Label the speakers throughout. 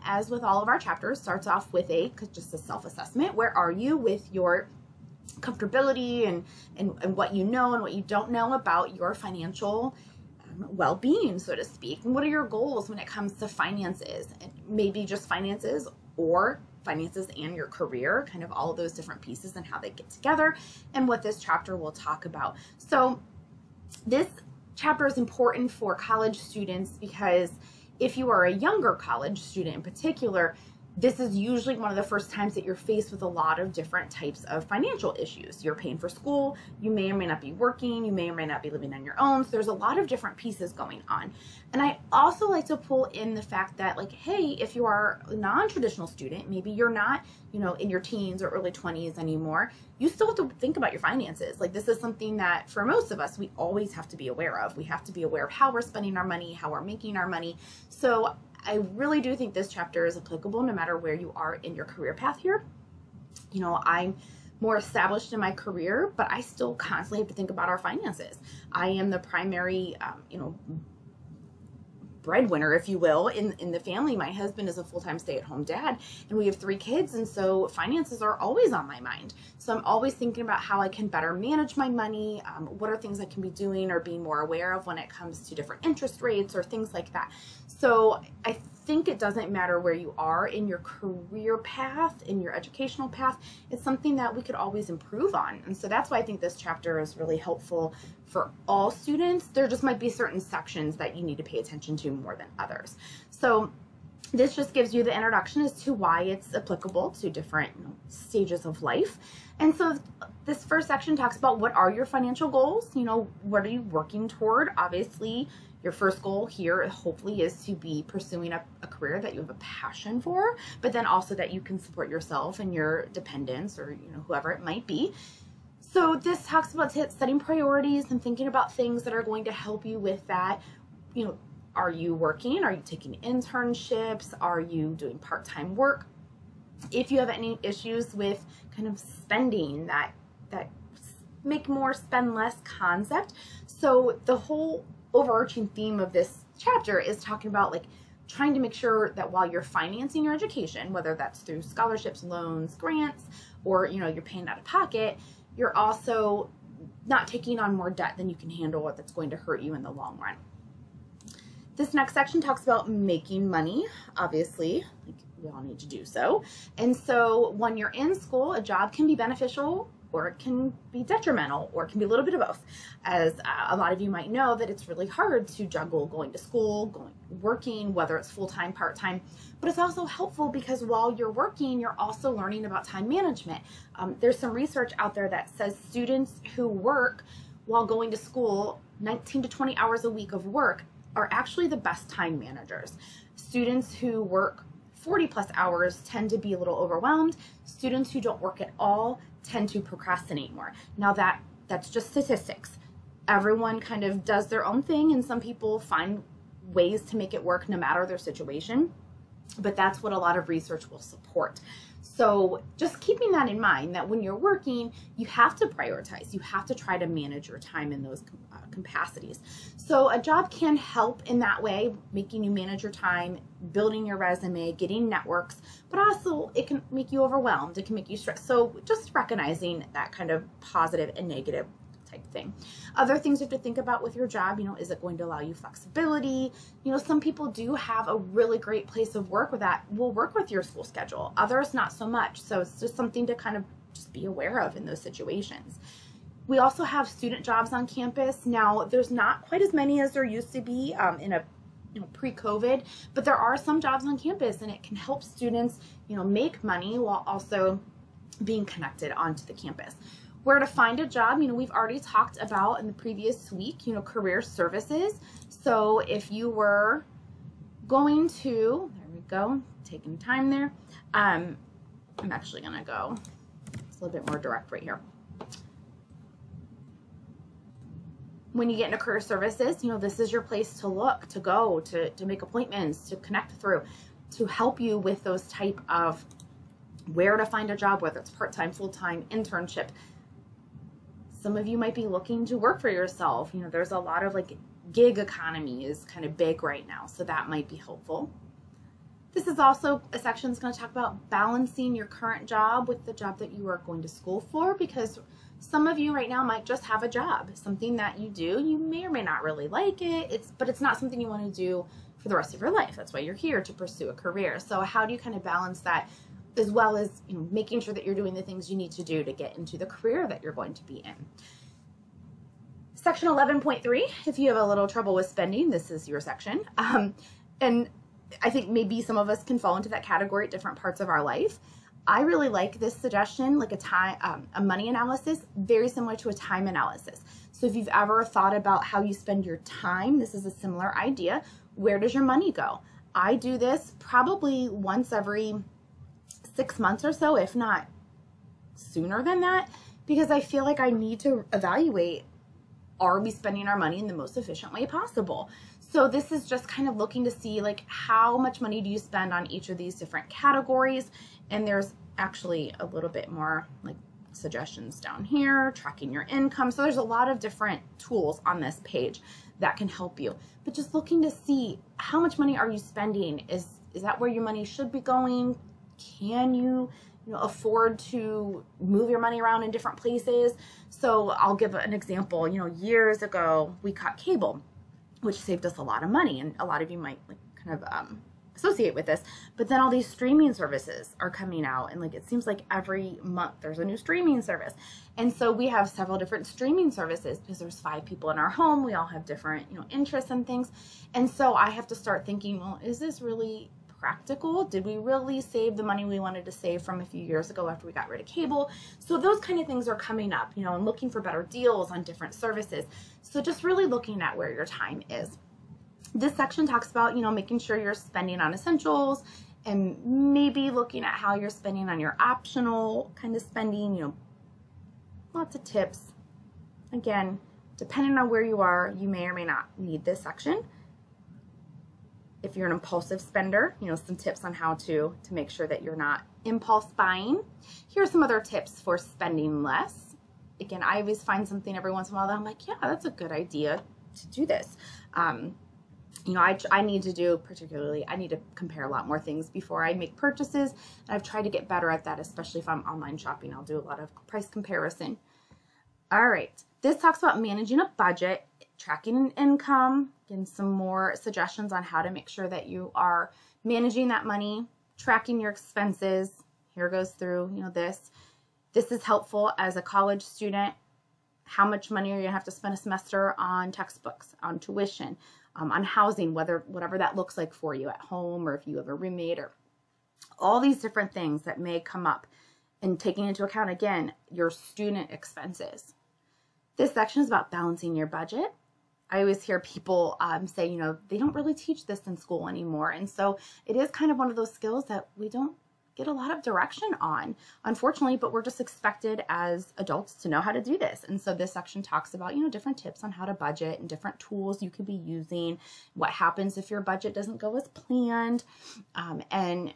Speaker 1: as with all of our chapters, starts off with just a self-assessment. Where are you with your comfortability and what you know and what you don't know about your financial well-being, so to speak? And what are your goals when it comes to finances? And maybe just finances, or finances and your career, kind of all of those different pieces and how they get together, and what this chapter will talk about. So this chapter is important for college students because if you are a younger college student in particular, this is usually one of the first times that you're faced with a lot of different types of financial issues. You're paying for school, you may or may not be working, you may or may not be living on your own. So there's a lot of different pieces going on. And I also like to pull in the fact that, like, hey, if you are a non-traditional student, maybe you're not, in your teens or early 20s anymore, you still have to think about your finances. Like, this is something that for most of us, we always have to be aware of. We have to be aware of how we're spending our money, how we're making our money. So I really do think this chapter is applicable no matter where you are in your career path here. I'm more established in my career, but I still constantly have to think about our finances. I am the primary, breadwinner, if you will, in the family. My husband is a full-time stay-at-home dad, and we have 3 kids, and so finances are always on my mind. So I'm always thinking about how I can better manage my money, what are things I can be doing or being more aware of when it comes to different interest rates or things like that. So I think it doesn't matter where you are in your career path, in your educational path. It's something that we could always improve on. And so that's why I think this chapter is really helpful for all students. There just might be certain sections that you need to pay attention to more than others. So this just gives you the introduction as to why it's applicable to different stages of life. And so this first section talks about, what are your financial goals? What are you working toward? Obviously, your first goal here hopefully is to be pursuing a career that you have a passion for, but then also that you can support yourself and your dependents, or whoever it might be. So this talks about setting priorities and thinking about things that are going to help you with that. Are you working? Are you taking internships? Are you doing part-time work? If you have any issues with kind of spending, that make more, spend less concept. So the whole overarching theme of this chapter is talking about, like, trying to make sure that while you're financing your education, whether that's through scholarships, loans, grants, or you're paying out of pocket, you're also not taking on more debt than you can handle, or that's going to hurt you in the long run. This next section talks about making money. Obviously, like, we all need to do so. And so when you're in school, a job can be beneficial, or it can be detrimental, or it can be a little bit of both. As a lot of you might know, that it's really hard to juggle going to school, working, whether it's full-time, part-time. But it's also helpful because while you're working, you're also learning about time management. There's some research out there that says students who work while going to school, 19 to 20 hours a week of work, are actually the best time managers. Students who work 40+ hours tend to be a little overwhelmed. Students who don't work at all tend to procrastinate more. Now that's just statistics. Everyone kind of does their own thing, and some people find ways to make it work no matter their situation, but that's what a lot of research will support. So just keeping that in mind, that when you're working, you have to prioritize. You have to try to manage your time in those capacities. So a job can help in that way, making you manage your time, building your resume, getting networks, but also it can make you overwhelmed. It can make you stressed. So just recognizing that kind of positive and negative type thing. Other things you have to think about with your job, is it going to allow you flexibility? Some people do have a really great place of work that will work with your school schedule. Others not so much. So it's just something to kind of just be aware of in those situations. We also have student jobs on campus. Now, there's not quite as many as there used to be in a pre-COVID, but there are some jobs on campus, and it can help students, make money while also being connected onto the campus. Where to find a job, we've already talked about in the previous week, career services. So if you were going to, there we go, taking time there. I'm actually gonna go, it's a little bit more direct right here. When you get into career services, this is your place to look, to go, to make appointments, to connect through, to help you with those type of where to find a job, whether it's part-time, full-time, internship. Some of you might be looking to work for yourself. There's a lot of, like, gig economy is kind of big right now, so that might be helpful. This is also a section that's going to talk about balancing your current job with the job that you are going to school for, because some of you right now might just have a job, something that you do. You may or may not really like it, but it's not something you want to do for the rest of your life. That's why you're here, to pursue a career. So how do you kind of balance that, as well as, you know, making sure that you're doing the things you need to do to get into the career that you're going to be in. Section 11.3, if you have a little trouble with spending, this is your section. And I think maybe some of us can fall into that category at different parts of our life. I really like this suggestion, like a money analysis, very similar to a time analysis. So if you've ever thought about how you spend your time, this is a similar idea. Where does your money go? I do this probably once every 6 months or so, if not sooner than that, because I feel like I need to evaluate, are we spending our money in the most efficient way possible? So this is just kind of looking to see, like, how much money do you spend on each of these different categories. And there's actually a little bit more like suggestions down here, tracking your income. So there's a lot of different tools on this page that can help you. But just looking to see, how much money are you spending? Is that where your money should be going? Can you afford to move your money around in different places? So I'll give an example. Years ago, we cut cable, which saved us a lot of money, and a lot of you might kind of associate with this. But then all these streaming services are coming out, and it seems like every month there's a new streaming service. And so we have several different streaming services because there's 5 people in our home. We all have different interests and things. And so I have to start thinking, well, is this really practical? Did we really save the money we wanted to save from a few years ago after we got rid of cable? So those kind of things are coming up, and looking for better deals on different services. So just really looking at where your time is. This section talks about, making sure you're spending on essentials, and maybe looking at how you're spending on your optional kind of spending, lots of tips. Again, depending on where you are, you may or may not need this section. If you're an impulsive spender, some tips on how to make sure that you're not impulse buying. Here are some other tips for spending less. Again, I always find something every once in a while that I'm like, yeah, that's a good idea to do this. I need to do, particularly, I need to compare a lot more things before I make purchases. And I've tried to get better at that, especially if I'm online shopping. I'll do a lot of price comparison. All right, this talks about managing a budget, tracking an income, and some more suggestions on how to make sure that you are managing that money, tracking your expenses. Here goes through, this. This is helpful as a college student. How much money are you gonna have to spend a semester on textbooks, on tuition, on housing, whatever that looks like for you at home, or if you have a roommate, or all these different things that may come up, and taking into account, again, your student expenses. This section is about balancing your budget. I always hear people say, they don't really teach this in school anymore. And so it is kind of one of those skills that we don't get a lot of direction on, unfortunately, but we're just expected as adults to know how to do this. And so this section talks about, different tips on how to budget and different tools you could be using, what happens if your budget doesn't go as planned, and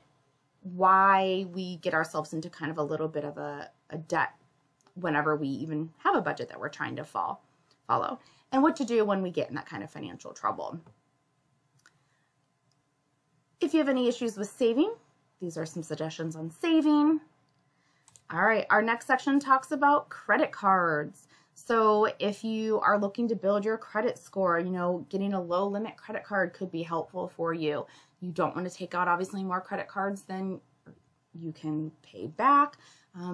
Speaker 1: why we get ourselves into kind of a little bit of a debt whenever we even have a budget that we're trying to follow, and what to do when we get in that kind of financial trouble. If you have any issues with saving, these are some suggestions on saving. All right, our next section talks about credit cards. So if you are looking to build your credit score, getting a low limit credit card could be helpful for you. You don't want to take out, obviously, more credit cards than you can pay back,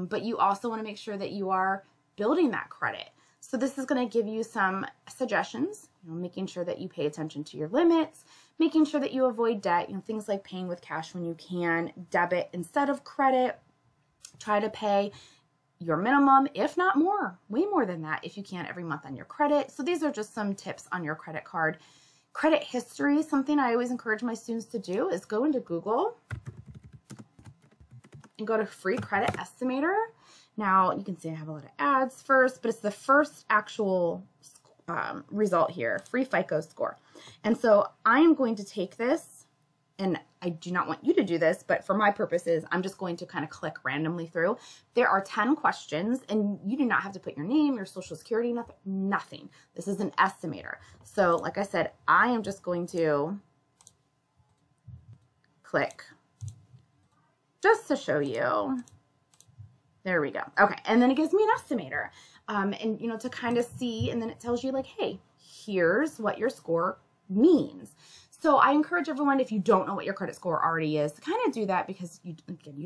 Speaker 1: but you also want to make sure that you are building that credit. So this is going to give you some suggestions, making sure that you pay attention to your limits, making sure that you avoid debt, things like paying with cash when you can, debit instead of credit, try to pay your minimum, if not more, way more than that if you can every month on your credit. So these are just some tips on your credit card. Credit history, something I always encourage my students to do is go into Google and go to Free Credit Estimator. Now, you can see I have a lot of ads first, but it's the first actual result here, free FICO score. And so I am going to take this, and I do not want you to do this, but for my purposes, I'm just going to kind of click randomly through. There are 10 questions, and you do not have to put your name, your social security, nothing. This is an estimator. So like I said, I am just going to click just to show you. There we go. Okay, and then it gives me an estimator, and you know, to kind of see, and then it tells you like, hey, here's what your score means. So I encourage everyone, if you don't know what your credit score already is, to kind of do that, because you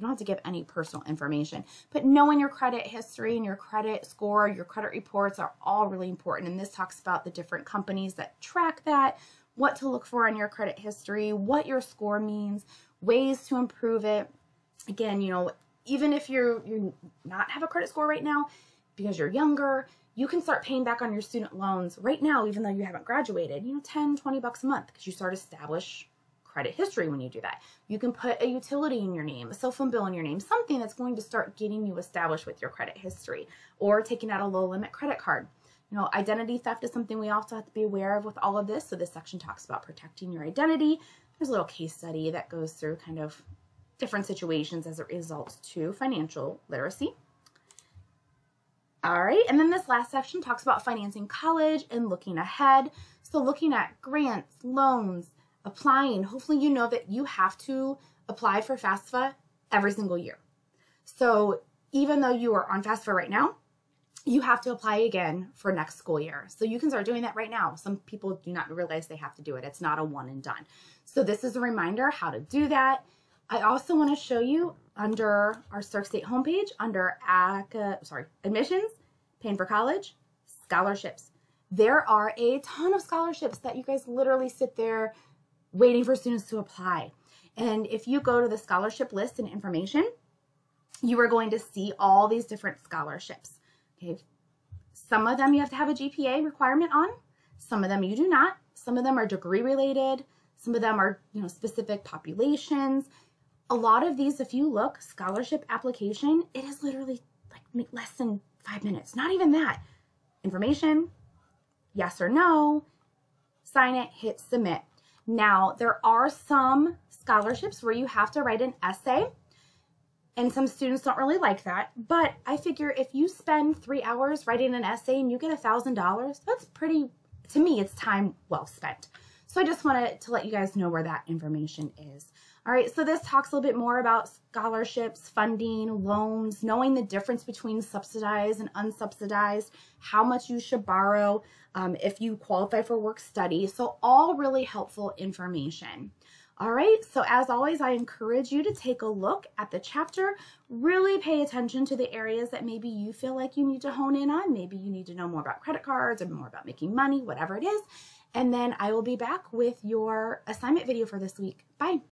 Speaker 1: don't have to give any personal information, but knowing your credit history and your credit score, your credit reports are all really important. And this talks about the different companies that track that, what to look for in your credit history, what your score means, ways to improve it. Again, you know, even if you're not have a credit score right now because you're younger, you can start paying back on your student loans right now, even though you haven't graduated, you know, 10, 20 bucks a month, because you start to establish credit history when you do that. You can put a utility in your name, a cell phone bill in your name, something that's going to start getting you established with your credit history, or taking out a low limit credit card. You know, identity theft is something we also have to be aware of with all of this. So this section talks about protecting your identity. There's a little case study that goes through kind of different situations as it results to financial literacy. All right, and then this last section talks about financing college and looking ahead. So looking at grants, loans, applying. Hopefully you know that you have to apply for FAFSA every single year. So even though you are on FAFSA right now, you have to apply again for next school year. So you can start doing that right now. Some people do not realize they have to do it. It's not a one and done. So this is a reminder how to do that. I also want to show you under our Stark State homepage, under admissions, paying for college, scholarships. There are a ton of scholarships that you guys literally sit there waiting for students to apply. And if you go to the scholarship list and information, you are going to see all these different scholarships. Okay. Some of them you have to have a GPA requirement on. Some of them you do not. Some of them are degree related. Some of them are, you know, specific populations. A lot of these, if you look, scholarship application, it is literally like less than 5 minutes. Not even that. Information, yes or no, sign it, hit submit. Now, there are some scholarships where you have to write an essay, and some students don't really like that. But I figure if you spend 3 hours writing an essay and you get $1,000, that's pretty, to me, it's time well spent. So I just wanted to let you guys know where that information is. All right, so this talks a little bit more about scholarships, funding, loans, knowing the difference between subsidized and unsubsidized, how much you should borrow, if you qualify for work study. So all really helpful information. All right, so as always, I encourage you to take a look at the chapter, really pay attention to the areas that maybe you feel like you need to hone in on. Maybe you need to know more about credit cards or more about making money, whatever it is. And then I will be back with your assignment video for this week. Bye.